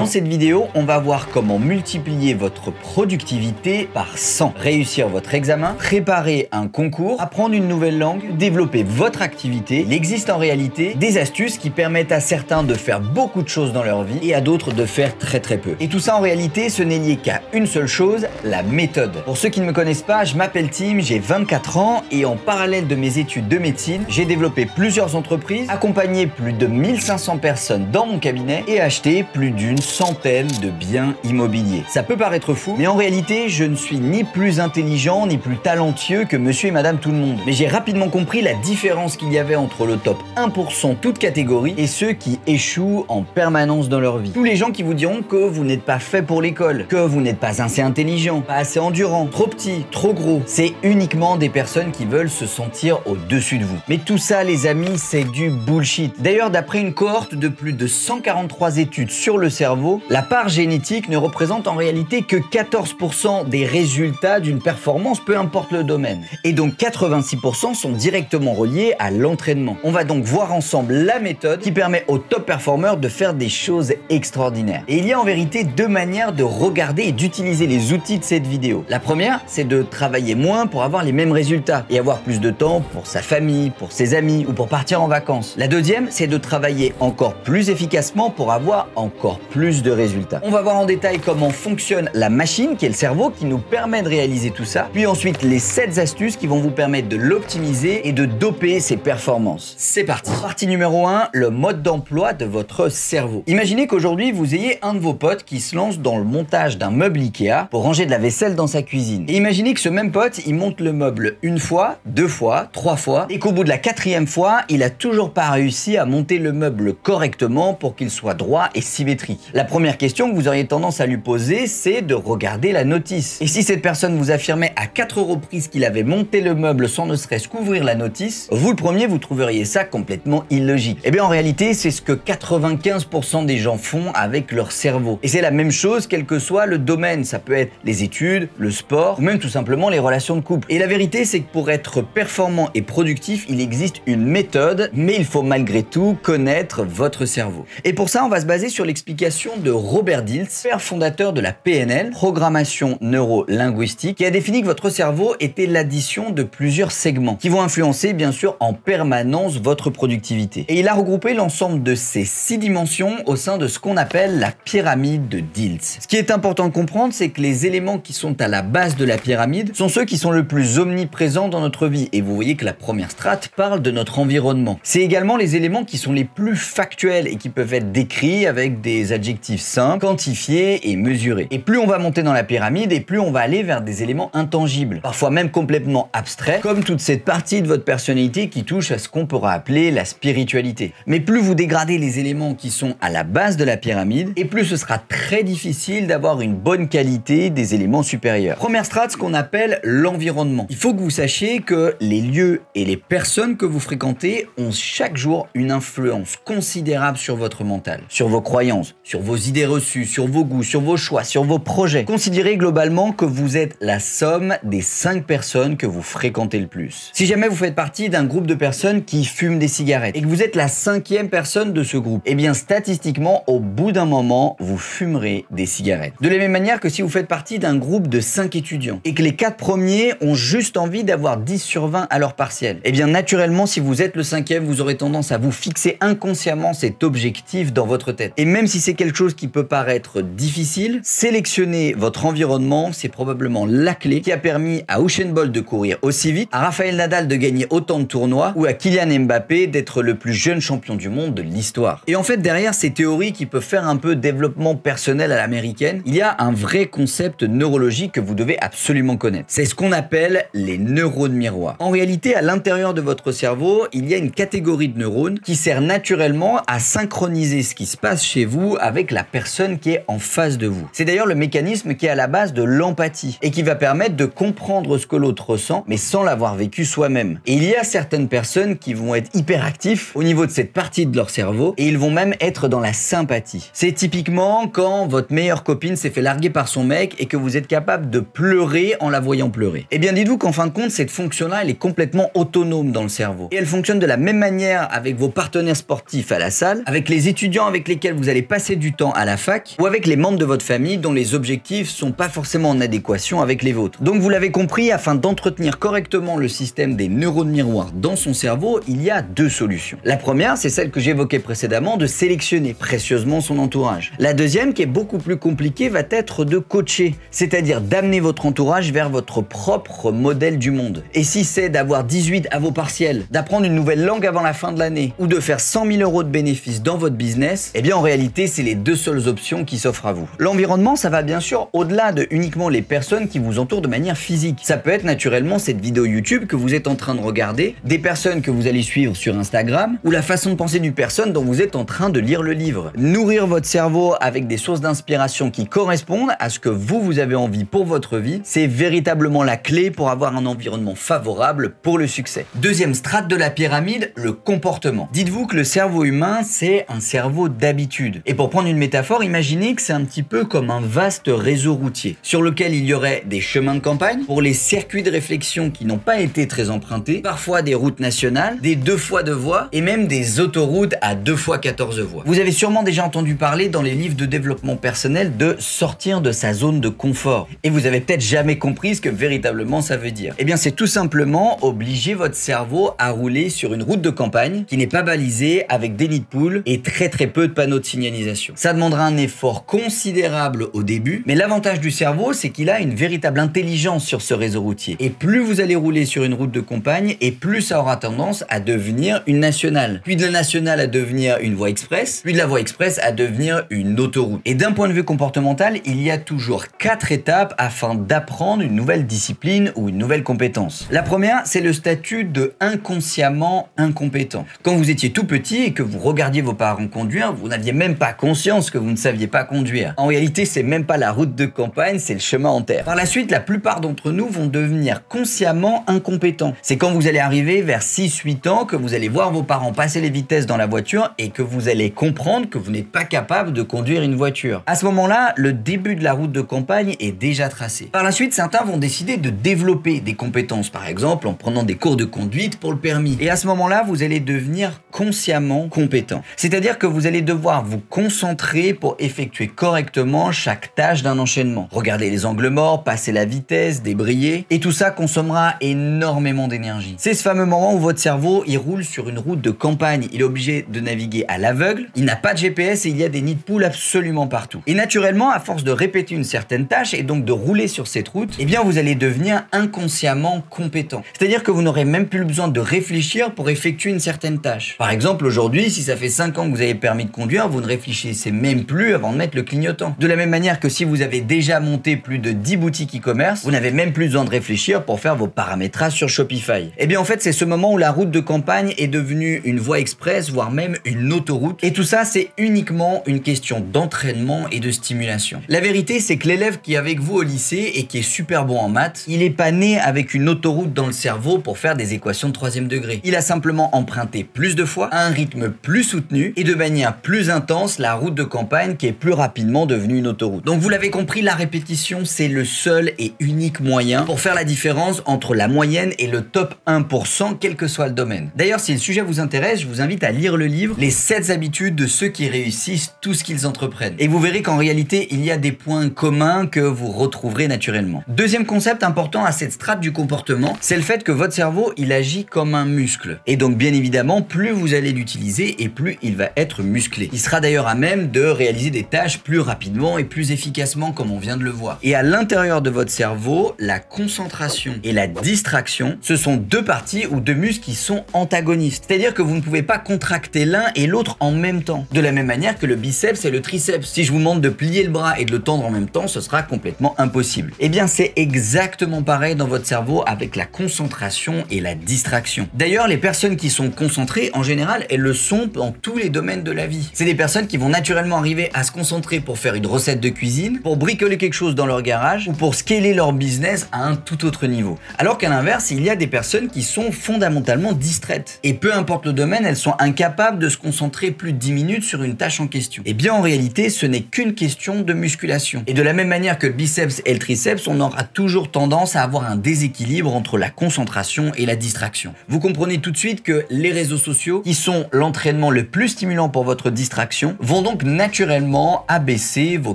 Dans cette vidéo, on va voir comment multiplier votre productivité par 100, réussir votre examen, préparer un concours, apprendre une nouvelle langue, développer votre activité. Il existe en réalité des astuces qui permettent à certains de faire beaucoup de choses dans leur vie et à d'autres de faire très peu. Et tout ça en réalité, ce n'est lié qu'à une seule chose, la méthode. Pour ceux qui ne me connaissent pas, je m'appelle Tim, j'ai 24 ans et en parallèle de mes études de médecine, j'ai développé plusieurs entreprises, accompagné plus de 1500 personnes dans mon cabinet et acheté plus d'une centaine de biens immobiliers. Ça peut paraître fou, mais en réalité, je ne suis ni plus intelligent ni plus talentueux que monsieur et madame tout le monde. Mais j'ai rapidement compris la différence qu'il y avait entre le top 1% toute catégorie et ceux qui échouent en permanence dans leur vie. Tous les gens qui vous diront que vous n'êtes pas fait pour l'école, que vous n'êtes pas assez intelligent, pas assez endurant, trop petit, trop gros, c'est uniquement des personnes qui veulent se sentir au-dessus de vous. Mais tout ça, les amis, c'est du bullshit. D'ailleurs, d'après une cohorte de plus de 143 études sur le cerveau, la part génétique ne représente en réalité que 14% des résultats d'une performance, peu importe le domaine. Et donc 86% sont directement reliés à l'entraînement. On va donc voir ensemble la méthode qui permet aux top performeurs de faire des choses extraordinaires. Et il y a en vérité deux manières de regarder et d'utiliser les outils de cette vidéo. La première, c'est de travailler moins pour avoir les mêmes résultats et avoir plus de temps pour sa famille, pour ses amis ou pour partir en vacances. La deuxième, c'est de travailler encore plus efficacement pour avoir encore plus de résultats. On va voir en détail comment fonctionne la machine qui est le cerveau qui nous permet de réaliser tout ça. Puis ensuite, les 7 astuces qui vont vous permettre de l'optimiser et de doper ses performances. C'est parti. Partie numéro 1, le mode d'emploi de votre cerveau. Imaginez qu'aujourd'hui, vous ayez un de vos potes qui se lance dans le montage d'un meuble Ikea pour ranger de la vaisselle dans sa cuisine. Et imaginez que ce même pote, il monte le meuble une fois, 2 fois, 3 fois, et qu'au bout de la 4e fois, il a toujours pas réussi à monter le meuble correctement pour qu'il soit droit et symétrique. La première question que vous auriez tendance à lui poser, c'est de regarder la notice. Et si cette personne vous affirmait à 4 reprises qu'il avait monté le meuble sans ne serait-ce qu'ouvrir la notice, vous le premier, vous trouveriez ça complètement illogique. Et bien en réalité, c'est ce que 95% des gens font avec leur cerveau. Et c'est la même chose quel que soit le domaine. Ça peut être les études, le sport, ou même tout simplement les relations de couple. Et la vérité, c'est que pour être performant et productif, il existe une méthode, mais il faut malgré tout connaître votre cerveau. Et pour ça, on va se baser sur l'explication de Robert Dilts, père fondateur de la PNL, programmation neuro-linguistique, qui a défini que votre cerveau était l'addition de plusieurs segments qui vont influencer bien sûr en permanence votre productivité. Et il a regroupé l'ensemble de ces 6 dimensions au sein de ce qu'on appelle la pyramide de Dilts. Ce qui est important de comprendre, c'est que les éléments qui sont à la base de la pyramide sont ceux qui sont le plus omniprésents dans notre vie. Et vous voyez que la première strate parle de notre environnement. C'est également les éléments qui sont les plus factuels et qui peuvent être décrits avec des adjectifs simples, quantifiés et mesurés. Et plus on va monter dans la pyramide et plus on va aller vers des éléments intangibles, parfois même complètement abstraits, comme toute cette partie de votre personnalité qui touche à ce qu'on pourra appeler la spiritualité. Mais plus vous dégradez les éléments qui sont à la base de la pyramide, et plus ce sera très difficile d'avoir une bonne qualité des éléments supérieurs. Première strate, ce qu'on appelle l'environnement. Il faut que vous sachiez que les lieux et les personnes que vous fréquentez ont chaque jour une influence considérable sur votre mental, sur vos croyances, sur vos idées reçues, sur vos goûts, sur vos choix, sur vos projets. Considérez globalement que vous êtes la somme des 5 personnes que vous fréquentez le plus. Si jamais vous faites partie d'un groupe de personnes qui fument des cigarettes et que vous êtes la 5e personne de ce groupe, eh bien statistiquement, au bout d'un moment, vous fumerez des cigarettes. De la même manière que si vous faites partie d'un groupe de 5 étudiants et que les 4 premiers ont juste envie d'avoir 10 sur 20 à leur partiel, eh bien naturellement, si vous êtes le 5e, vous aurez tendance à vous fixer inconsciemment cet objectif dans votre tête. Et même si c'est quelque chose qui peut paraître difficile, sélectionner votre environnement, c'est probablement la clé qui a permis à Usain Bolt de courir aussi vite, à Rafael Nadal de gagner autant de tournois ou à Kylian Mbappé d'être le plus jeune champion du monde de l'histoire. Et en fait, derrière ces théories qui peuvent faire un peu développement personnel à l'américaine, il y a un vrai concept neurologique que vous devez absolument connaître. C'est ce qu'on appelle les neurones miroirs. En réalité, à l'intérieur de votre cerveau, il y a une catégorie de neurones qui sert naturellement à synchroniser ce qui se passe chez vous avec la personne qui est en face de vous. C'est d'ailleurs le mécanisme qui est à la base de l'empathie et qui va permettre de comprendre ce que l'autre ressent, mais sans l'avoir vécu soi-même. Et il y a certaines personnes qui vont être hyperactifs au niveau de cette partie de leur cerveau et ils vont même être dans la sympathie. C'est typiquement quand votre meilleure copine s'est fait larguer par son mec et que vous êtes capable de pleurer en la voyant pleurer. Eh bien, dites-vous qu'en fin de compte, cette fonction-là, elle est complètement autonome dans le cerveau. Et elle fonctionne de la même manière avec vos partenaires sportifs à la salle, avec les étudiants avec lesquels vous allez passer du du temps à la fac ou avec les membres de votre famille dont les objectifs sont pas forcément en adéquation avec les vôtres. Donc vous l'avez compris, afin d'entretenir correctement le système des neurones miroirs dans son cerveau, il y a deux solutions. La première, c'est celle que j'évoquais précédemment, de sélectionner précieusement son entourage. La deuxième, qui est beaucoup plus compliquée, va être de coacher, c'est-à-dire d'amener votre entourage vers votre propre modèle du monde. Et si c'est d'avoir 18 à vos partiels, d'apprendre une nouvelle langue avant la fin de l'année, ou de faire 100 000 € de bénéfices dans votre business, eh bien en réalité, c'est les deux seules options qui s'offrent à vous. L'environnement, ça va bien sûr au-delà de uniquement les personnes qui vous entourent de manière physique. Ça peut être naturellement cette vidéo YouTube que vous êtes en train de regarder, des personnes que vous allez suivre sur Instagram, ou la façon de penser d'une personne dont vous êtes en train de lire le livre. Nourrir votre cerveau avec des sources d'inspiration qui correspondent à ce que vous avez envie pour votre vie, c'est véritablement la clé pour avoir un environnement favorable pour le succès. Deuxième strate de la pyramide, le comportement. Dites-vous que le cerveau humain, c'est un cerveau d'habitude. Et pour prendre une métaphore, imaginez que c'est un petit peu comme un vaste réseau routier, sur lequel il y aurait des chemins de campagne, pour les circuits de réflexion qui n'ont pas été très empruntés, parfois des routes nationales, des 2 fois 2 voies, et même des autoroutes à 2 fois 14 voies. Vous avez sûrement déjà entendu parler dans les livres de développement personnel de sortir de sa zone de confort. Et vous avez peut-être jamais compris ce que véritablement ça veut dire. Eh bien, c'est tout simplement obliger votre cerveau à rouler sur une route de campagne qui n'est pas balisée avec des nids de poules et très peu de panneaux de signalisation. Ça demandera un effort considérable au début, mais l'avantage du cerveau, c'est qu'il a une véritable intelligence sur ce réseau routier. Et plus vous allez rouler sur une route de campagne, et plus ça aura tendance à devenir une nationale. Puis de la nationale à devenir une voie express, puis de la voie express à devenir une autoroute. Et d'un point de vue comportemental, il y a toujours 4 étapes afin d'apprendre une nouvelle discipline ou une nouvelle compétence. La première, c'est le statut de inconsciemment incompétent. Quand vous étiez tout petit et que vous regardiez vos parents conduire, vous n'aviez même pas conscience que vous ne saviez pas conduire. En réalité, c'est même pas la route de campagne, c'est le chemin en terre. Par la suite, la plupart d'entre nous vont devenir consciemment incompétents. C'est quand vous allez arriver vers 6-8 ans que vous allez voir vos parents passer les vitesses dans la voiture et que vous allez comprendre que vous n'êtes pas capable de conduire une voiture. À ce moment-là, le début de la route de campagne est déjà tracé. Par la suite, certains vont décider de développer des compétences, par exemple en prenant des cours de conduite pour le permis. Et à ce moment-là, vous allez devenir consciemment compétent. C'est-à-dire que vous allez devoir vous concentrer pour effectuer correctement chaque tâche d'un enchaînement. Regarder les angles morts, passer la vitesse, débrayer, et tout ça consommera énormément d'énergie. C'est ce fameux moment où votre cerveau, il roule sur une route de campagne, il est obligé de naviguer à l'aveugle, il n'a pas de GPS et il y a des nids de poules absolument partout. Et naturellement, à force de répéter une certaine tâche et donc de rouler sur cette route, eh bien vous allez devenir inconsciemment compétent. C'est-à-dire que vous n'aurez même plus besoin de réfléchir pour effectuer une certaine tâche. Par exemple, aujourd'hui, si ça fait 5 ans que vous avez le permis de conduire, vous ne réfléchissez même plus avant de mettre le clignotant. De la même manière que si vous avez déjà monté plus de 10 boutiques e-commerce, vous n'avez même plus besoin de réfléchir pour faire vos paramétrages sur Shopify. Eh bien en fait, c'est ce moment où la route de campagne est devenue une voie express, voire même une autoroute. Et tout ça, c'est uniquement une question d'entraînement et de stimulation. La vérité, c'est que l'élève qui est avec vous au lycée et qui est super bon en maths, il n'est pas né avec une autoroute dans le cerveau pour faire des équations de 3e degré. Il a simplement emprunté plus de fois, à un rythme plus soutenu et de manière plus intense la route de campagne qui est plus rapidement devenue une autoroute. Donc vous l'avez compris, la répétition, c'est le seul et unique moyen pour faire la différence entre la moyenne et le top 1%, quel que soit le domaine. D'ailleurs, si le sujet vous intéresse, je vous invite à lire le livre Les 7 habitudes de ceux qui réussissent tout ce qu'ils entreprennent. Et vous verrez qu'en réalité, il y a des points communs que vous retrouverez naturellement. Deuxième concept important à cette strate du comportement, c'est le fait que votre cerveau, il agit comme un muscle. Et donc, bien évidemment, plus vous allez l'utiliser et plus il va être musclé. Il sera d'ailleurs à même de réaliser des tâches plus rapidement et plus efficacement, comme on vient de le voir. Et à l'intérieur de votre cerveau, la concentration et la distraction, ce sont deux parties ou deux muscles qui sont antagonistes. C'est-à-dire que vous ne pouvez pas contracter l'un et l'autre en même temps. De la même manière que le biceps et le triceps. Si je vous demande de plier le bras et de le tendre en même temps, ce sera complètement impossible. Eh bien, c'est exactement pareil dans votre cerveau avec la concentration et la distraction. D'ailleurs, les personnes qui sont concentrées, en général, elles le sont dans tous les domaines de la vie. C'est des personnes qui vont naturellement arriver à se concentrer pour faire une recette de cuisine, pour bricoler quelque chose dans leur garage ou pour scaler leur business à un tout autre niveau. Alors qu'à l'inverse, il y a des personnes qui sont fondamentalement distraites. Et peu importe le domaine, elles sont incapables de se concentrer plus de 10 minutes sur une tâche en question. Et bien en réalité, ce n'est qu'une question de musculation. Et de la même manière que le biceps et le triceps, on aura toujours tendance à avoir un déséquilibre entre la concentration et la distraction. Vous comprenez tout de suite que les réseaux sociaux, qui sont l'entraînement le plus stimulant pour votre distraction, vont donc donc naturellement abaisser vos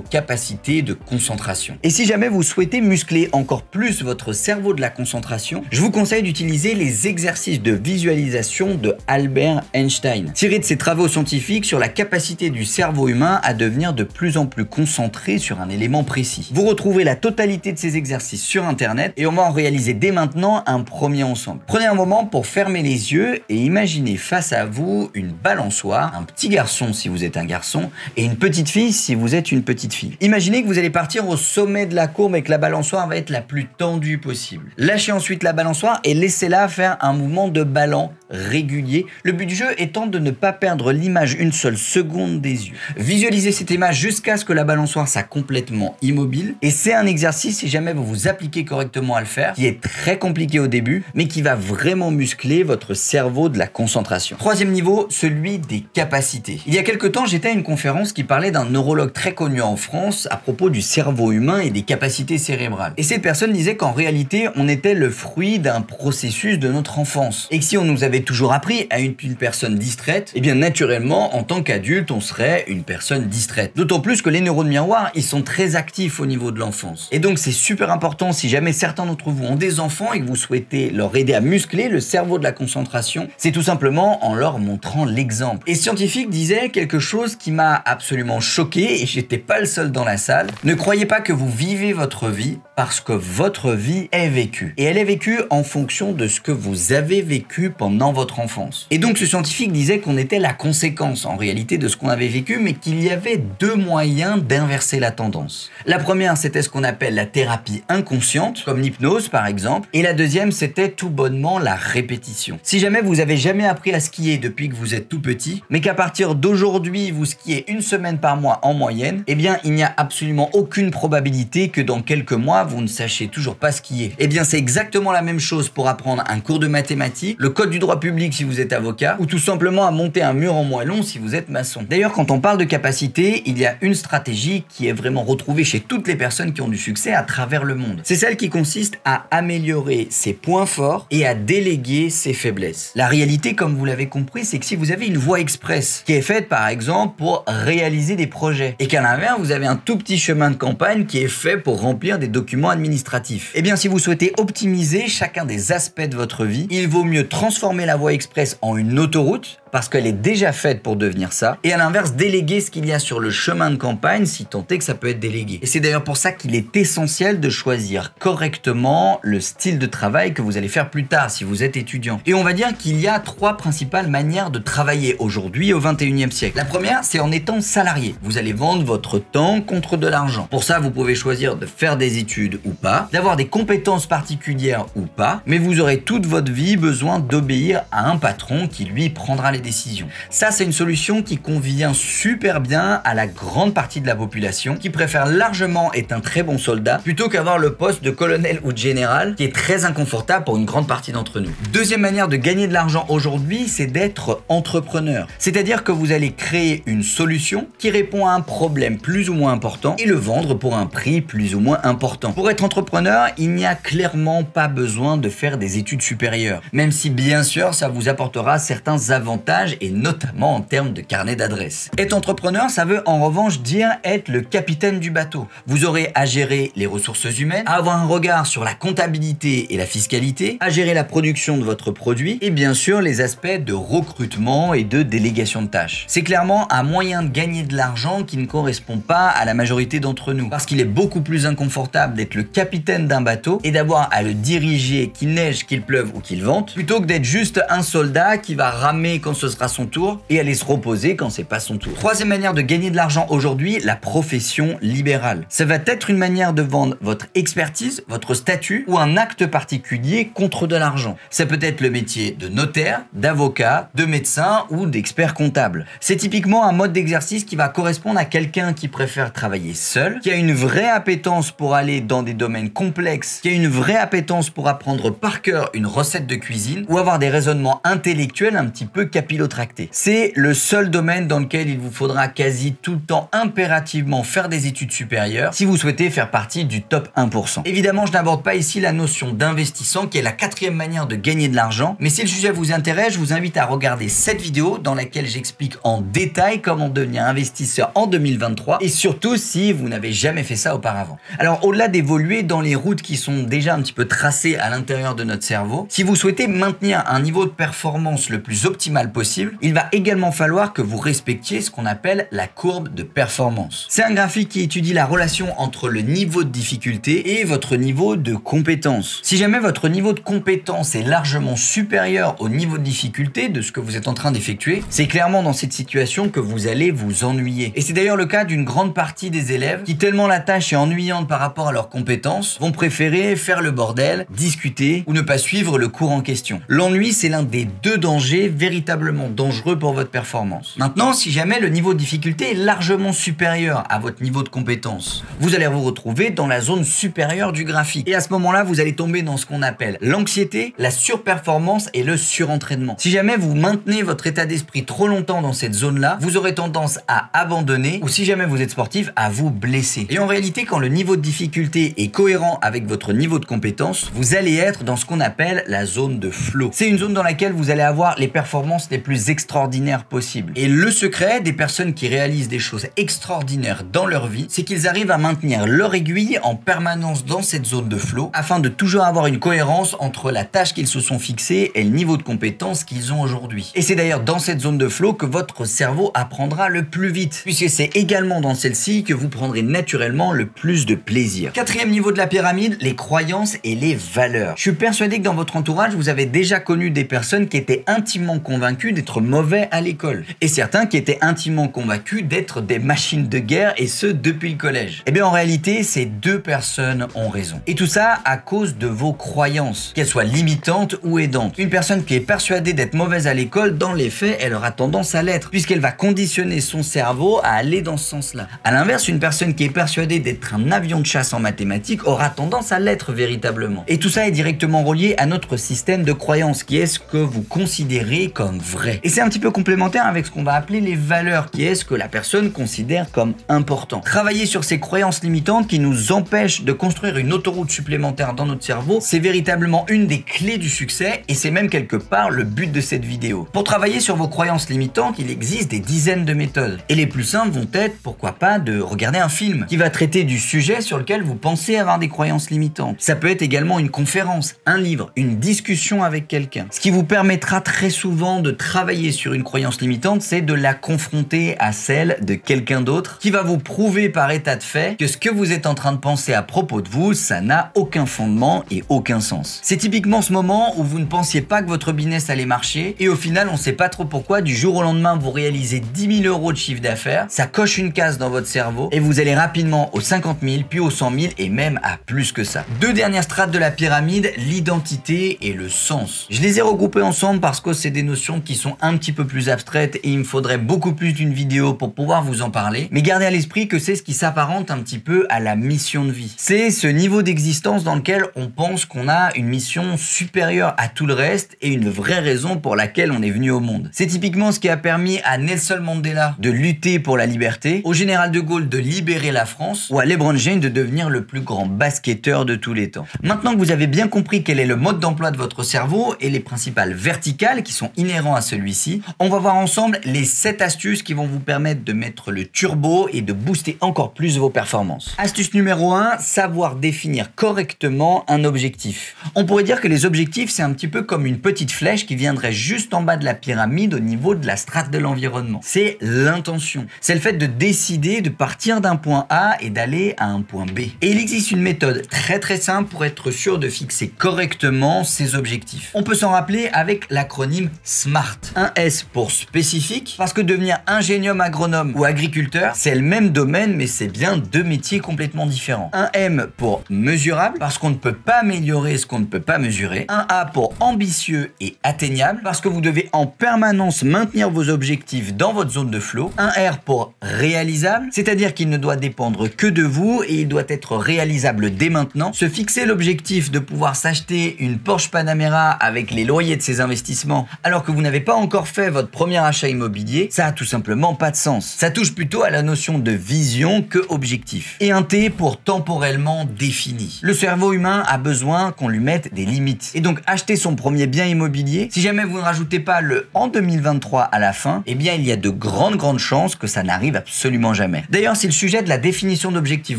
capacités de concentration. Et si jamais vous souhaitez muscler encore plus votre cerveau de la concentration, je vous conseille d'utiliser les exercices de visualisation de Albert Einstein, tirés de ses travaux scientifiques sur la capacité du cerveau humain à devenir de plus en plus concentré sur un élément précis. Vous retrouverez la totalité de ces exercices sur internet et on va en réaliser dès maintenant un premier ensemble. Prenez un moment pour fermer les yeux et imaginez face à vous une balançoire, un petit garçon si vous êtes un garçon et une petite fille si vous êtes une petite fille. Imaginez que vous allez partir au sommet de la courbe et que la balançoire va être la plus tendue possible. Lâchez ensuite la balançoire et laissez-la faire un mouvement de ballon régulier. Le but du jeu étant de ne pas perdre l'image une seule seconde des yeux. Visualisez cette image jusqu'à ce que la balançoire soit complètement immobile et c'est un exercice, si jamais vous vous appliquez correctement à le faire, qui est très compliqué au début mais qui va vraiment muscler votre cerveau de la concentration. Troisième niveau, celui des capacités. Il y a quelques temps, j'étais à une conférence qui parlait d'un neurologue très connu en France à propos du cerveau humain et des capacités cérébrales. Et cette personne disait qu'en réalité, on était le fruit d'un processus de notre enfance et que si on nous avait toujours appris à être une personne distraite, et bien naturellement, en tant qu'adulte, on serait une personne distraite. D'autant plus que les neurones miroirs, ils sont très actifs au niveau de l'enfance. Et donc, c'est super important si jamais certains d'entre vous ont des enfants et que vous souhaitez leur aider à muscler le cerveau de la concentration, c'est tout simplement en leur montrant l'exemple. Et scientifique disait quelque chose qui m'a absolument choqué et j'étais pas le seul dans la salle. Ne croyez pas que vous vivez votre vie parce que votre vie est vécue. Et elle est vécue en fonction de ce que vous avez vécu pendant votre enfance. Et donc ce scientifique disait qu'on était la conséquence en réalité de ce qu'on avait vécu, mais qu'il y avait deux moyens d'inverser la tendance. La première, c'était ce qu'on appelle la thérapie inconsciente, comme l'hypnose par exemple. Et la deuxième, c'était tout bonnement la répétition. Si jamais vous avez jamais appris à skier depuis que vous êtes tout petit, mais qu'à partir d'aujourd'hui, vous skiez une semaine par mois en moyenne, eh bien il n'y a absolument aucune probabilité que dans quelques mois, vous ne sachiez toujours pas skier. Eh bien c'est exactement la même chose pour apprendre un cours de mathématiques, le code du droit public si vous êtes avocat, ou tout simplement à monter un mur en moellon si vous êtes maçon. D'ailleurs, quand on parle de capacité, il y a une stratégie qui est vraiment retrouvée chez toutes les personnes qui ont du succès à travers le monde. C'est celle qui consiste à améliorer ses points forts et à déléguer ses faiblesses. La réalité, comme vous l'avez compris, c'est que si vous avez une voie express qui est faite par exemple pour réaliser des projets et qu'à l'inverse, vous avez un tout petit chemin de campagne qui est fait pour remplir des documents administratifs, eh bien si vous souhaitez optimiser chacun des aspects de votre vie, il vaut mieux transformer la voie express en une autoroute parce qu'elle est déjà faite pour devenir ça, et à l'inverse déléguer ce qu'il y a sur le chemin de campagne si tant est que ça peut être délégué. Et c'est d'ailleurs pour ça qu'il est essentiel de choisir correctement le style de travail que vous allez faire plus tard si vous êtes étudiant. Et on va dire qu'il y a trois principales manières de travailler aujourd'hui au 21e siècle. La première, c'est en étant salarié. Vous allez vendre votre temps contre de l'argent. Pour ça, vous pouvez choisir de faire des études ou pas, d'avoir des compétences particulières ou pas, mais vous aurez toute votre vie besoin d'obéir à un patron qui lui prendra les décisions. Ça, c'est une solution qui convient super bien à la grande partie de la population qui préfère largement être un très bon soldat plutôt qu'avoir le poste de colonel ou de général qui est très inconfortable pour une grande partie d'entre nous. Deuxième manière de gagner de l'argent aujourd'hui, c'est d'être entrepreneur. C'est-à-dire que vous allez créer une solution qui répond à un problème plus ou moins important et le vendre pour un prix plus ou moins important. Pour être entrepreneur, il n'y a clairement pas besoin de faire des études supérieures, même si bien sûr ça vous apportera certains avantages et notamment en termes de carnet d'adresses. Être entrepreneur, ça veut en revanche dire être le capitaine du bateau. Vous aurez à gérer les ressources humaines, à avoir un regard sur la comptabilité et la fiscalité, à gérer la production de votre produit et bien sûr les aspects de recrutement et de délégation de tâches. C'est clairement un moyen de gagner de l'argent qui ne correspond pas à la majorité d'entre nous parce qu'il est beaucoup plus inconfortable d'être le capitaine d'un bateau et d'avoir à le diriger qu'il neige, qu'il pleuve ou qu'il vente plutôt que d'être juste un soldat qui va ramer quand ce sera son tour et aller se reposer quand c'est pas son tour. Troisième manière de gagner de l'argent aujourd'hui, la profession libérale. Ça va être une manière de vendre votre expertise, votre statut ou un acte particulier contre de l'argent. Ça peut être le métier de notaire, d'avocat, de médecin ou d'expert comptable. C'est typiquement un mode d'exercice qui va correspondre à quelqu'un qui préfère travailler seul, qui a une vraie appétence pour aller dans des domaines complexes, qui a une vraie appétence pour apprendre par cœur une recette de cuisine ou avoir des raisonnements intellectuels un petit peu capitaux. capillotractée. C'est le seul domaine dans lequel il vous faudra quasi tout le temps impérativement faire des études supérieures si vous souhaitez faire partie du top 1%. Évidemment, je n'aborde pas ici la notion d'investissant qui est la quatrième manière de gagner de l'argent, mais si le sujet vous intéresse, je vous invite à regarder cette vidéo dans laquelle j'explique en détail comment devenir investisseur en 2023 et surtout si vous n'avez jamais fait ça auparavant. Alors au-delà d'évoluer dans les routes qui sont déjà un petit peu tracées à l'intérieur de notre cerveau, si vous souhaitez maintenir un niveau de performance le plus optimal possible, il va également falloir que vous respectiez ce qu'on appelle la courbe de performance. C'est un graphique qui étudie la relation entre le niveau de difficulté et votre niveau de compétence. Si jamais votre niveau de compétence est largement supérieur au niveau de difficulté de ce que vous êtes en train d'effectuer, c'est clairement dans cette situation que vous allez vous ennuyer. Et c'est d'ailleurs le cas d'une grande partie des élèves qui, tellement la tâche est ennuyante par rapport à leurs compétences, vont préférer faire le bordel, discuter ou ne pas suivre le cours en question. L'ennui, c'est l'un des deux dangers véritablement dangereux pour votre performance. Maintenant, si jamais le niveau de difficulté est largement supérieur à votre niveau de compétence, vous allez vous retrouver dans la zone supérieure du graphique. Et à ce moment-là, vous allez tomber dans ce qu'on appelle l'anxiété, la surperformance et le surentraînement. Si jamais vous maintenez votre état d'esprit trop longtemps dans cette zone-là, vous aurez tendance à abandonner ou si jamais vous êtes sportif, à vous blesser. Et en réalité, quand le niveau de difficulté est cohérent avec votre niveau de compétence, vous allez être dans ce qu'on appelle la zone de flow. C'est une zone dans laquelle vous allez avoir les performances les plus extraordinaires possibles. Et le secret des personnes qui réalisent des choses extraordinaires dans leur vie, c'est qu'ils arrivent à maintenir leur aiguille en permanence dans cette zone de flow afin de toujours avoir une cohérence entre la tâche qu'ils se sont fixée et le niveau de compétence qu'ils ont aujourd'hui. Et c'est d'ailleurs dans cette zone de flow que votre cerveau apprendra le plus vite, puisque c'est également dans celle-ci que vous prendrez naturellement le plus de plaisir. Quatrième niveau de la pyramide, les croyances et les valeurs. Je suis persuadé que dans votre entourage, vous avez déjà connu des personnes qui étaient intimement convaincues d'être mauvais à l'école, et certains qui étaient intimement convaincus d'être des machines de guerre, et ce depuis le collège. Et bien en réalité, ces deux personnes ont raison. Et tout ça à cause de vos croyances, qu'elles soient limitantes ou aidantes. Une personne qui est persuadée d'être mauvaise à l'école, dans les faits, elle aura tendance à l'être, puisqu'elle va conditionner son cerveau à aller dans ce sens-là. À l'inverse, une personne qui est persuadée d'être un avion de chasse en mathématiques aura tendance à l'être véritablement. Et tout ça est directement relié à notre système de croyances, qui est ce que vous considérez comme vrai. Et c'est un petit peu complémentaire avec ce qu'on va appeler les valeurs, qui est ce que la personne considère comme important. Travailler sur ces croyances limitantes qui nous empêchent de construire une autoroute supplémentaire dans notre cerveau, c'est véritablement une des clés du succès, et c'est même quelque part le but de cette vidéo. Pour travailler sur vos croyances limitantes, il existe des dizaines de méthodes. Et les plus simples vont être, pourquoi pas, de regarder un film qui va traiter du sujet sur lequel vous pensez avoir des croyances limitantes. Ça peut être également une conférence, un livre, une discussion avec quelqu'un. Ce qui vous permettra très souvent de travailler sur une croyance limitante, c'est de la confronter à celle de quelqu'un d'autre qui va vous prouver par état de fait que ce que vous êtes en train de penser à propos de vous, ça n'a aucun fondement et aucun sens. C'est typiquement ce moment où vous ne pensiez pas que votre business allait marcher et au final, on ne sait pas trop pourquoi, du jour au lendemain, vous réalisez 10 000 € de chiffre d'affaires, ça coche une case dans votre cerveau et vous allez rapidement aux 50 000, puis aux 100 000 et même à plus que ça. Deux dernières strates de la pyramide, l'identité et le sens. Je les ai regroupées ensemble parce que c'est des notions qui sont un petit peu plus abstraites et il me faudrait beaucoup plus d'une vidéo pour pouvoir vous en parler. Mais gardez à l'esprit que c'est ce qui s'apparente un petit peu à la mission de vie. C'est ce niveau d'existence dans lequel on pense qu'on a une mission supérieure à tout le reste et une vraie raison pour laquelle on est venu au monde. C'est typiquement ce qui a permis à Nelson Mandela de lutter pour la liberté, au général de Gaulle de libérer la France ou à LeBron James de devenir le plus grand basketteur de tous les temps. Maintenant que vous avez bien compris quel est le mode d'emploi de votre cerveau et les principales verticales qui sont inhérents à celui-ci, on va voir ensemble les 7 astuces qui vont vous permettre de mettre le turbo et de booster encore plus vos performances. Astuce numéro 1, savoir définir correctement un objectif. On pourrait dire que les objectifs, c'est un petit peu comme une petite flèche qui viendrait juste en bas de la pyramide au niveau de la strate de l'environnement. C'est l'intention. C'est le fait de décider de partir d'un point A et d'aller à un point B. Et il existe une méthode très simple pour être sûr de fixer correctement ses objectifs. On peut s'en rappeler avec l'acronyme SMART. Un S pour spécifique, parce que devenir ingénieur agronome ou agriculteur, c'est le même domaine, mais c'est bien deux métiers complètement différents. Un M pour mesurable, parce qu'on ne peut pas améliorer ce qu'on ne peut pas mesurer. Un A pour ambitieux et atteignable, parce que vous devez en permanence maintenir vos objectifs dans votre zone de flow. Un R pour réalisable, c'est-à-dire qu'il ne doit dépendre que de vous et il doit être réalisable dès maintenant. Se fixer l'objectif de pouvoir s'acheter une Porsche Panamera avec les loyers de ses investissements, alors que vous n'avez n'avez pas encore fait votre premier achat immobilier, ça a tout simplement pas de sens. Ça touche plutôt à la notion de vision que objectif. Et un T pour temporellement défini. Le cerveau humain a besoin qu'on lui mette des limites. Et donc acheter son premier bien immobilier, si jamais vous ne rajoutez pas le en 2023 à la fin, eh bien il y a de grandes chances que ça n'arrive absolument jamais. D'ailleurs, si le sujet de la définition d'objectif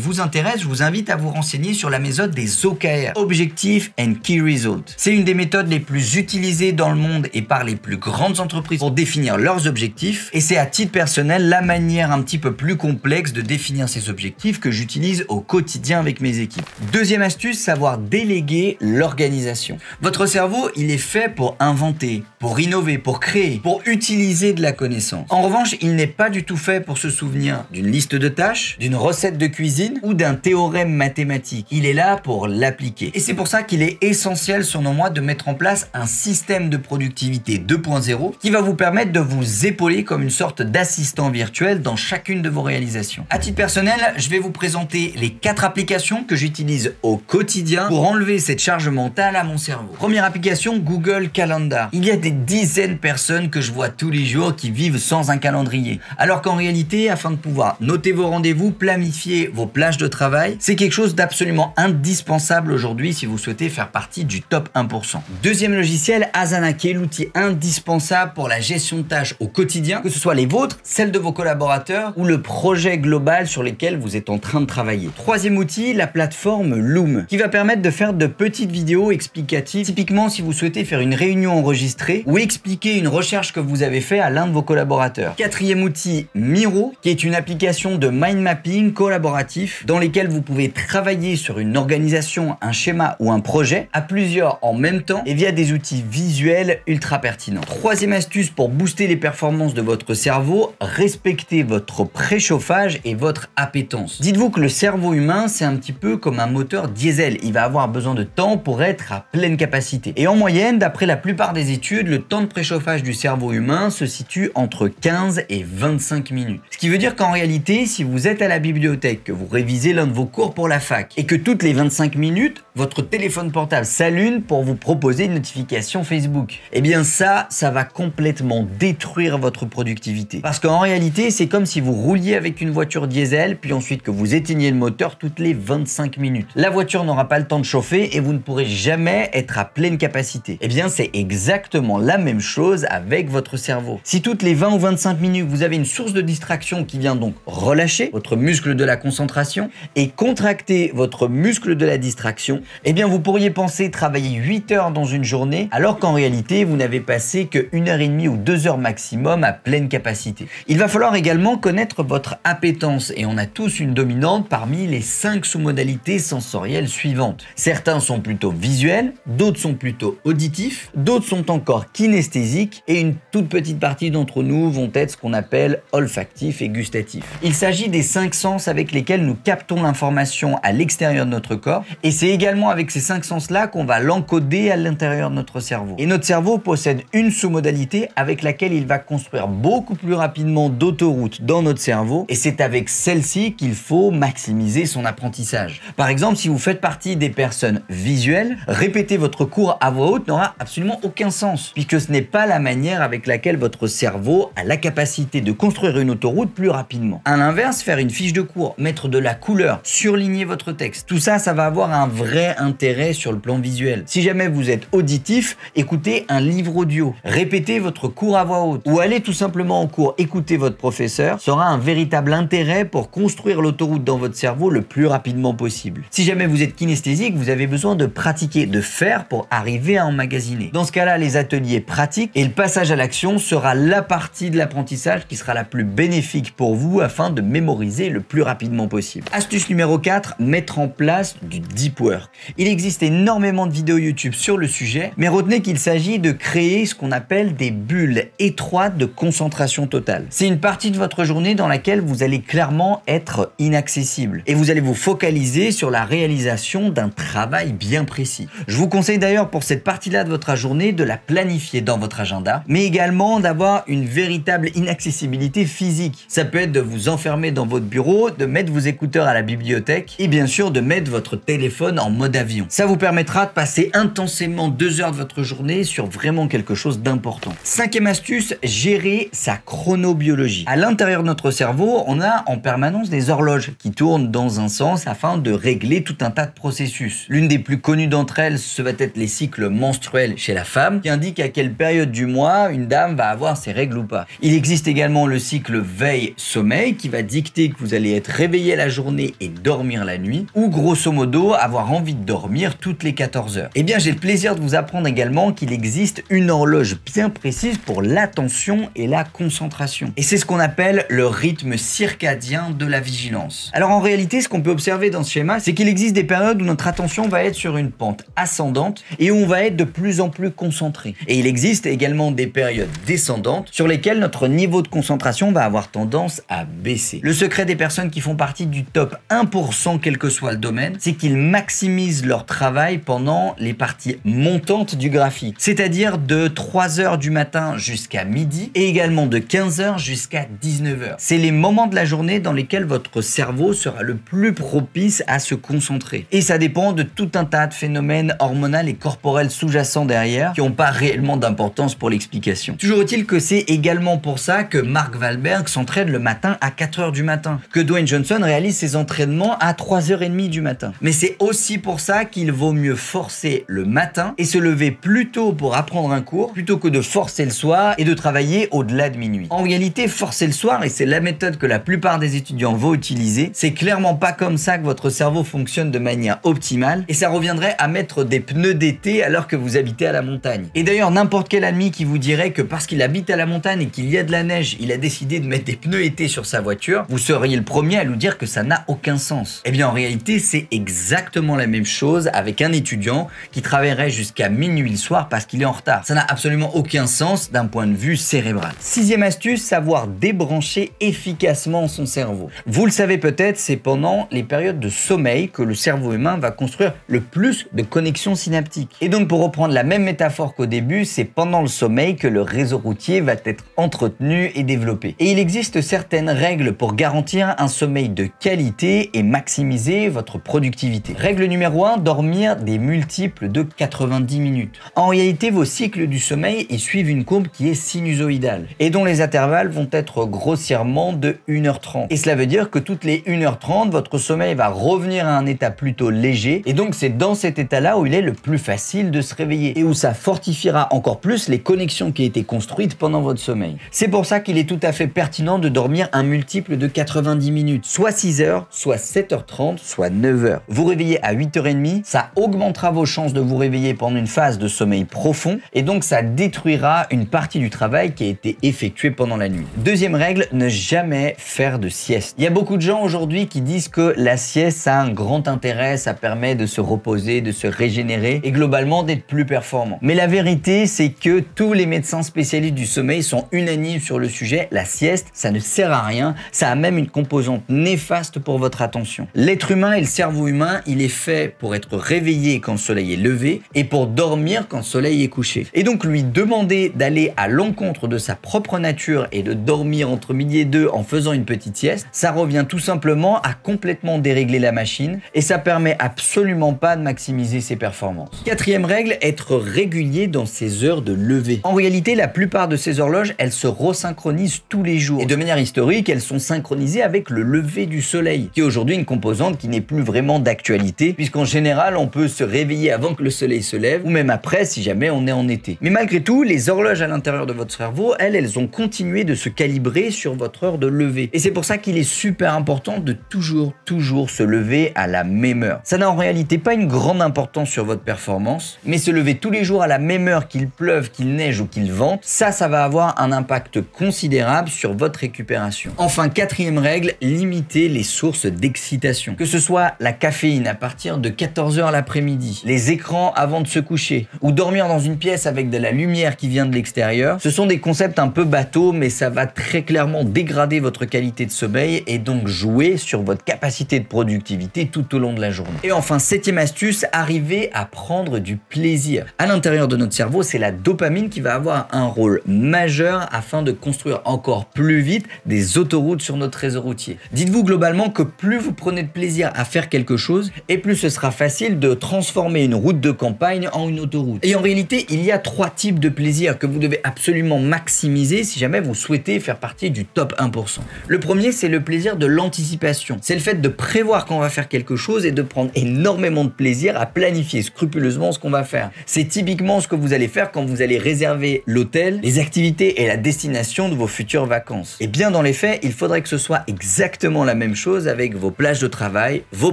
vous intéresse, je vous invite à vous renseigner sur la méthode des OKR, Objective and Key Result. C'est une des méthodes les plus utilisées dans le monde et par les plus grandes entreprises pour définir leurs objectifs, et c'est à titre personnel la manière un petit peu plus complexe de définir ces objectifs que j'utilise au quotidien avec mes équipes. Deuxième astuce, savoir déléguer l'organisation. Votre cerveau, il est fait pour inventer, pour innover, pour créer, pour utiliser de la connaissance. En revanche, il n'est pas du tout fait pour se souvenir d'une liste de tâches, d'une recette de cuisine ou d'un théorème mathématique. Il est là pour l'appliquer. Et c'est pour ça qu'il est essentiel, selon moi, de mettre en place un système de productivité 2.0 qui va vous permettre de vous épauler comme une sorte d'assistant virtuel dans chacune de vos réalisations. À titre personnel, je vais vous présenter les 4 applications que j'utilise au quotidien pour enlever cette charge mentale à mon cerveau. Première application, Google Calendar. Il y a des dizaines de personnes que je vois tous les jours qui vivent sans un calendrier. Alors qu'en réalité, afin de pouvoir noter vos rendez-vous, planifier vos plages de travail, c'est quelque chose d'absolument indispensable aujourd'hui si vous souhaitez faire partie du top 1%. Deuxième logiciel, Asana, qui est l'outil indispensable pour la gestion de tâches au quotidien, que ce soit les vôtres, celles de vos collaborateurs ou le projet global sur lequel vous êtes en train de travailler. Troisième outil, la plateforme Loom, qui va permettre de faire de petites vidéos explicatives, typiquement si vous souhaitez faire une réunion enregistrée ou expliquer une recherche que vous avez fait à l'un de vos collaborateurs. Quatrième outil, Miro, qui est une application de mind mapping collaboratif dans lesquels vous pouvez travailler sur une organisation, un schéma ou un projet à plusieurs en même temps et via des outils visuels ultra pertinents. Troisième astuce pour booster les performances de votre cerveau, respectez votre préchauffage et votre appétence. Dites-vous que le cerveau humain, c'est un petit peu comme un moteur diesel. Il va avoir besoin de temps pour être à pleine capacité. Et en moyenne, d'après la plupart des études, le temps de préchauffage du cerveau humain se situe entre 15 et 25 minutes. Ce qui veut dire qu'en réalité, si vous êtes à la bibliothèque, que vous révisez l'un de vos cours pour la fac et que toutes les 25 minutes, votre téléphone portable s'allume pour vous proposer une notification Facebook, eh bien ça va complètement détruire votre productivité. Parce qu'en réalité, c'est comme si vous rouliez avec une voiture diesel, puis ensuite que vous éteigniez le moteur toutes les 25 minutes. La voiture n'aura pas le temps de chauffer et vous ne pourrez jamais être à pleine capacité. Eh bien, c'est exactement la même chose avec votre cerveau. Si toutes les 20 ou 25 minutes, vous avez une source de distraction qui vient donc relâcher votre muscle de la concentration et contracter votre muscle de la distraction, eh bien, vous pourriez penser travailler 8 heures dans une journée, alors qu'en réalité, vous n'avez passé que 1h30 ou 2 heures maximum à pleine capacité. Il va falloir également connaître votre appétence et on a tous une dominante parmi les 5 sous-modalités sensorielles suivantes. Certains sont plutôt visuels, d'autres sont plutôt auditifs, d'autres sont encore kinesthésiques et une toute petite partie d'entre nous vont être ce qu'on appelle olfactifs et gustatifs. Il s'agit des 5 sens avec lesquels nous captons l'information à l'extérieur de notre corps et c'est également avec ces 5 sens-là qu'on va l'encoder à l'intérieur de notre cerveau. Et notre cerveau possède une sous-modalité avec laquelle il va construire beaucoup plus rapidement d'autoroutes dans notre cerveau et c'est avec celle-ci qu'il faut maximiser son apprentissage. Par exemple, si vous faites partie des personnes visuelles, répéter votre cours à voix haute n'aura absolument aucun sens puisque ce n'est pas la manière avec laquelle votre cerveau a la capacité de construire une autoroute plus rapidement. À l'inverse, faire une fiche de cours, mettre de la couleur, surligner votre texte, tout ça, ça va avoir un vrai intérêt sur le plan visuel. Si jamais vous êtes auditif, écoutez un livre audio, répétez votre cours à voix haute ou allez tout simplement en cours écouter votre professeur, ça aura un véritable intérêt pour construire l'autoroute dans votre cerveau le plus rapidement possible. Si jamais vous êtes kinesthésique, vous avez besoin de pratiquer, de faire pour arriver à emmagasiner. Dans ce cas-là, les ateliers pratiques et le passage à l'action sera la partie de l'apprentissage qui sera la plus bénéfique pour vous afin de mémoriser le plus rapidement possible. Astuce numéro 4, mettre en place du deep work. Il existe énormément de vidéos YouTube sur le sujet, mais retenez qu'il s'agit de créer ce qu'on appelle des bulles étroites de concentration totale. C'est une partie de votre journée dans laquelle vous allez clairement être inaccessible et vous allez vous focaliser sur la réalisation d'un travail bien précis. Je vous conseille d'ailleurs pour cette partie-là de votre journée de la planifier dans votre agenda, mais également d'avoir une véritable inaccessibilité physique. Ça peut être de vous enfermer dans votre bureau, de mettre vos écouteurs à la bibliothèque et bien sûr de mettre votre téléphone en mode avion. Ça vous permettra de passer intensément 2 heures de votre journée sur vraiment quelque chose d'important. Cinquième astuce, gérer sa chronobiologie. À l'intérieur de notre cerveau, on a en permanence des horloges qui tournent dans un sens afin de régler tout un tas de processus. L'une des plus connues d'entre elles, ce va être les cycles menstruels chez la femme, qui indiquent à quelle période du mois une dame va avoir ses règles ou pas. Il existe également le cycle veille-sommeil qui va dicter que vous allez être réveillé la journée et dormir la nuit, ou grosso modo avoir envie de dormir toutes les 14 heures. Eh bien, j'ai le plaisir de vous apprendre également qu'il existe une horloge bien précise pour l'attention et la concentration. Et c'est ce qu'on appelle le rythme circadien de la vigilance. Alors en réalité, ce qu'on peut observer dans ce schéma, c'est qu'il existe des périodes où notre attention va être sur une pente ascendante et où on va être de plus en plus concentré. Et il existe également des périodes descendantes sur lesquelles notre niveau de concentration va avoir tendance à baisser. Le secret des personnes qui font partie du top 1%, quel que soit le domaine, c'est qu'ils maximisent leur travail pendant les parties montantes du graphique, c'est-à-dire de 3h du matin jusqu'à midi et également de 15h jusqu'à 19h. C'est les moments de la journée dans lesquels votre cerveau sera le plus propice à se concentrer. Et ça dépend de tout un tas de phénomènes hormonaux et corporels sous-jacents derrière qui n'ont pas réellement d'importance pour l'explication. Toujours est-il que c'est également pour ça que Mark Wahlberg s'entraîne le matin à 4h du matin, que Dwayne Johnson réalise ses entraînements à 3h30 du matin. Mais c'est aussi pour ça qu'il vaut mieux forcer le matin et se lever plus tôt pour apprendre un cours plutôt que de forcer le soir et de travailler au-delà de minuit. En réalité, forcer le soir, et c'est la méthode que la plupart des étudiants vont utiliser, c'est clairement pas comme ça que votre cerveau fonctionne de manière optimale et ça reviendrait à mettre des pneus d'été alors que vous habitez à la montagne. Et d'ailleurs, n'importe quel ami qui vous dirait que parce qu'il habite à la montagne et qu'il y a de la neige, il a décidé de mettre des pneus été sur sa voiture, vous seriez le premier à lui dire que ça n'a aucun sens. Eh bien, en réalité, c'est exactement la même chose avec un étudiant qui travaillerait jusqu'à minuit le soir parce qu'il est en retard. Ça n'a absolument aucun sens d'un point de vue cérébral. Sixième astuce, savoir débrancher efficacement son cerveau. Vous le savez peut-être, c'est pendant les périodes de sommeil que le cerveau humain va construire le plus de connexions synaptiques. Et donc, pour reprendre la même métaphore qu'au début, c'est pendant le sommeil que le réseau routier va être entretenu et développé. Et il existe certaines règles pour garantir un sommeil de qualité et maximiser votre productivité. Règle numéro 1, dormir des multiples de 90 minutes. En réalité, vos cycles du sommeil ils suivent une courbe qui est sinusoïdale et dont les intervalles vont être grossièrement de 1h30. Et cela veut dire que toutes les 1h30, votre sommeil va revenir à un état plutôt léger et donc c'est dans cet état-là où il est le plus facile de se réveiller et où ça fortifiera encore plus les connexions qui ont été construites pendant votre sommeil. C'est pour ça qu'il est tout à fait pertinent de dormir un multiple de 90 minutes, soit 6h, soit 7h30, soit 9h. Vous réveillez à 8h30, ça augmentera vos chances de vous réveiller pendant une phase de sommeil profond et donc ça détruira une partie du travail qui a été effectué pendant la nuit. Deuxième règle, ne jamais faire de sieste. Il y a beaucoup de gens aujourd'hui qui disent que la sieste ça a un grand intérêt, ça permet de se reposer, de se régénérer et globalement d'être plus performant. Mais la vérité c'est que tous les médecins spécialistes du sommeil sont unanimes sur le sujet, la sieste ça ne sert à rien, ça a même une composante néfaste pour votre attention. L'être humain et le cerveau humain, il est fait pour être réveillé quand le soleil est levé et pour dormir quand le soleil est couché. Et donc lui demander d'aller à l'encontre de sa propre nature et de dormir entre midi et 2 en faisant une petite sieste, ça revient tout simplement à complètement dérégler la machine et ça permet absolument pas de maximiser ses performances. Quatrième règle, être régulier dans ses heures de lever. En réalité, la plupart de ces horloges, elles se resynchronisent tous les jours et de manière historique, elles sont synchronisées avec le lever du soleil, qui est aujourd'hui une composante qui n'est plus vraiment d'actualité, puisqu'en général, on peut se réveiller avant que le soleil se lève ou même après si jamais on est en été. Mais malgré tout, les horloges à l'intérieur de votre cerveau, elles ont continué de se calibrer sur votre heure de lever. Et c'est pour ça qu'il est super important de toujours se lever à la même heure. Ça n'a en réalité pas une grande importance sur votre performance, mais se lever tous les jours à la même heure, qu'il pleuve, qu'il neige ou qu'il vente, ça va avoir un impact considérable sur votre récupération. Enfin, quatrième règle, limiter les sources d'excitation. Que ce soit la caféine à partir de 14h l'après-midi, les écrans avant de se coucher, ou dormir dans une pièce avec de la lumière qui vient de l'extérieur, ce sont des concepts un peu bateaux, mais ça va très clairement dégrader votre qualité de sommeil et donc jouer sur votre capacité de productivité tout au long de la journée. Et enfin, septième astuce, arriver à prendre du plaisir. À l'intérieur de notre cerveau, c'est la dopamine qui va avoir un rôle majeur afin de construire encore plus vite des autoroutes sur notre réseau routier. Dites-vous globalement que plus vous prenez de plaisir à faire quelque chose, et plus ce sera facile de transformer une route de campagne en une autoroute. Et en réalité, il y a trois types types de plaisirs que vous devez absolument maximiser si jamais vous souhaitez faire partie du top 1%. Le premier, c'est le plaisir de l'anticipation. C'est le fait de prévoir qu'on va faire quelque chose et de prendre énormément de plaisir à planifier scrupuleusement ce qu'on va faire. C'est typiquement ce que vous allez faire quand vous allez réserver l'hôtel, les activités et la destination de vos futures vacances. Et bien dans les faits, il faudrait que ce soit exactement la même chose avec vos plages de travail, vos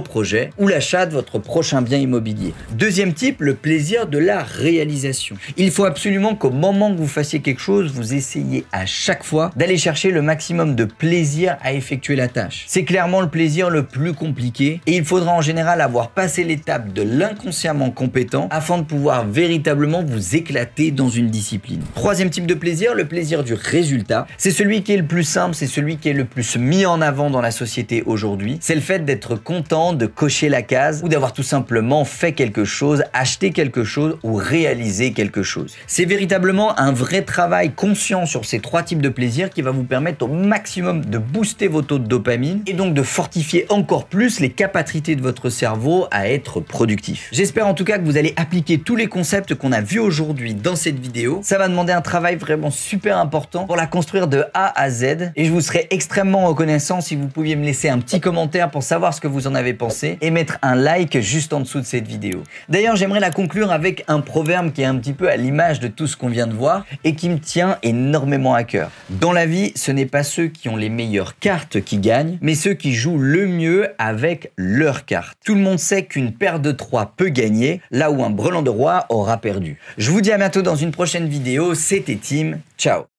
projets ou l'achat de votre prochain bien immobilier. Deuxième type, le plaisir de la réalisation. Il faut absolument qu'au moment que vous fassiez quelque chose, vous essayiez à chaque fois d'aller chercher le maximum de plaisir à effectuer la tâche. C'est clairement le plaisir le plus compliqué et il faudra en général avoir passé l'étape de l'inconsciemment compétent afin de pouvoir véritablement vous éclater dans une discipline. Troisième type de plaisir, le plaisir du résultat. C'est celui qui est le plus simple, c'est celui qui est le plus mis en avant dans la société aujourd'hui. C'est le fait d'être content de cocher la case ou d'avoir tout simplement fait quelque chose, acheté quelque chose ou réalisé quelque chose. C'est véritablement un vrai travail conscient sur ces trois types de plaisirs qui va vous permettre au maximum de booster vos taux de dopamine et donc de fortifier encore plus les capacités de votre cerveau à être productif. J'espère en tout cas que vous allez appliquer tous les concepts qu'on a vus aujourd'hui dans cette vidéo. Ça va demander un travail vraiment super important pour la construire de A à Z et je vous serais extrêmement reconnaissant si vous pouviez me laisser un petit commentaire pour savoir ce que vous en avez pensé et mettre un like juste en dessous de cette vidéo. D'ailleurs, j'aimerais la conclure avec un proverbe qui est un petit peu à l'image de tout ce qu'on vient de voir et qui me tient énormément à cœur. Dans la vie, ce n'est pas ceux qui ont les meilleures cartes qui gagnent, mais ceux qui jouent le mieux avec leurs cartes. Tout le monde sait qu'une paire de 3 peut gagner, là où un brelan de roi aura perdu. Je vous dis à bientôt dans une prochaine vidéo, c'était Tim, ciao.